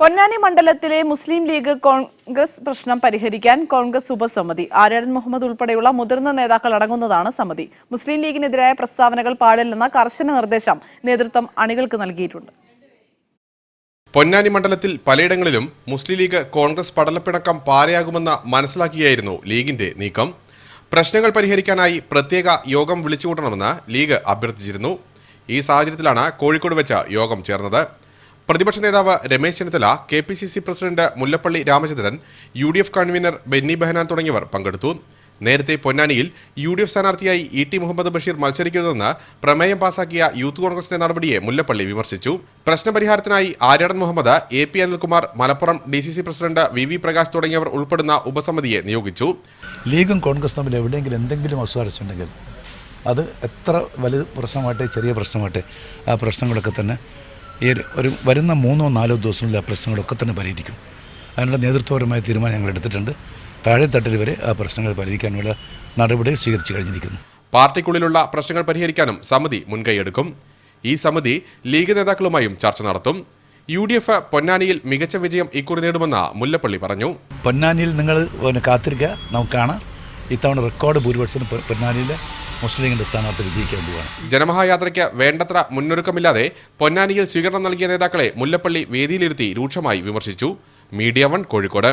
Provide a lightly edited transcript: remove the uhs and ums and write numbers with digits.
പൊന്നാനി മണ്ഡലത്തിലെ മുസ്ലിം ലീഗ് കോൺഗ്രസ് പ്രശ്നം പരിഹരിക്കാൻ കോൺഗ്രസ് ഉപസമിതി ആര്യാടൻ മുഹമ്മദ് ഉൾപ്പെടെയുള്ള മുതിർന്ന നേതാക്കൾ അടങ്ങുന്നതാണ് സമിതി. മുസ്ലിം ലീഗിനെതിരായ പ്രസ്താവനകൾ പാടില്ലെന്ന കർശന നിർദ്ദേശം നേതൃത്വം അണികൾക്ക് നൽകിയിട്ടുണ്ട്. പൊന്നാനി മണ്ഡലത്തിൽ പലയിടങ്ങളിലും മുസ്ലിം ലീഗ് കോൺഗ്രസ് പടലപ്പിണക്കം പാരയാകുമെന്ന് മനസ്സിലാക്കിയായിരുന്നു ലീഗിന്റെ നീക്കം. പ്രശ്നങ്ങൾ പരിഹരിക്കാനായി പ്രത്യേക യോഗം വിളിച്ചുകൂട്ടണമെന്ന് ലീഗ് അഭ്യർത്ഥിച്ചിരുന്നു. ഈ സാഹചര്യത്തിലാണ് കോഴിക്കോട് വെച്ച് യോഗം ചേർന്നത്. പ്രതിപക്ഷ നേതാവ് Ramesh Chennithala, KPCC president Mullappally Ramachandran, UDF convener Benny Behanan തുടങ്ങിയവർ പങ്കെടുത്തു. നേരത്തെ പൊന്നാനിയിൽ UDF സ്ഥാനാർത്ഥിയായി ET മുഹമ്മദ് ബഷീർ മത്സരിക്കരുതെന്ന് പ്രമേയം പാസാക്കിയ യൂത്ത് കോൺഗ്രസിന്റെ നടപടിയെ മുല്ലപ്പള്ളി വിമർശിച്ചു. പ്രശ്നപരിഹാരത്തിനായി Aryadan Muhammad, AP Anilkumar, Malappuram DCC president VV Prakash തുടങ്ങിയവർ ഉൾപ്പെടുന്ന ഉപസമിതിയെ നിയോഗിച്ചു. ലീഗും കോൺഗ്രസും തമ്മിൽ എവിടെയെങ്കിലും എന്തെങ്കിലും അസ്വാരസ്യമുണ്ടെങ്കിൽ അത് എത്ര വലുത് പ്രശ്നമാട്ടെ ചെറിയ പ്രശ്നമാട്ടെ ആ പ്രശ്നങ്ങളൊക്കെ തന്നെ ഒരു വരുന്ന 3-4 ദിവസങ്ങളിൽ ആ പ്രശ്നങ്ങളൊക്കെ തന്നെ പരിഹരിക്കും. അതിനുള്ള നേതൃത്വപരമായ തീരുമാനം ഞങ്ങൾ എടുത്തിട്ടുണ്ട്. താഴെത്തട്ടിൽ വരെ ആ പ്രശ്നങ്ങൾ പരിഹരിക്കാനുള്ള നടപടികൾ സ്വീകരിച്ചു കഴിഞ്ഞിരിക്കുന്നു. പാർട്ടിക്കുള്ളിലുള്ള പ്രശ്നങ്ങൾ പരിഹരിക്കാനും സമിതി മുൻകൈയെടുക്കും. ഈ സമിതി ലീഗ് നേതാക്കളുമായും ചർച്ച നടത്തും. UDF പൊന്നാനിയിൽ മികച്ച വിജയം ഇക്കുറി നേടുമെന്ന് മുല്ലപ്പള്ളി പറഞ്ഞു. പൊന്നാനിയിൽ നിങ്ങൾ കാത്തിരിക്കുക, നമുക്ക് കാണാം. ഇത്തവണ റെക്കോർഡ് ഭൂരിപക്ഷത്തിന് പൊന്നാനിയിലെ മുസ്ലിം ലീഗിന്റെ സ്ഥാനാർത്ഥി വിജയിക്കാൻ പോവുകയാണ്. ജനമഹായാത്രയ്ക്ക് വേണ്ടത്ര മുന്നൊരുക്കമില്ലാതെ പൊന്നാനിയിൽ സ്വീകരണം നൽകിയ നേതാക്കളെ മുല്ലപ്പള്ളി വേദിയിലിരുത്തി രൂക്ഷമായി വിമർശിച്ചു. മീഡിയ 1 കോഴിക്കോട്.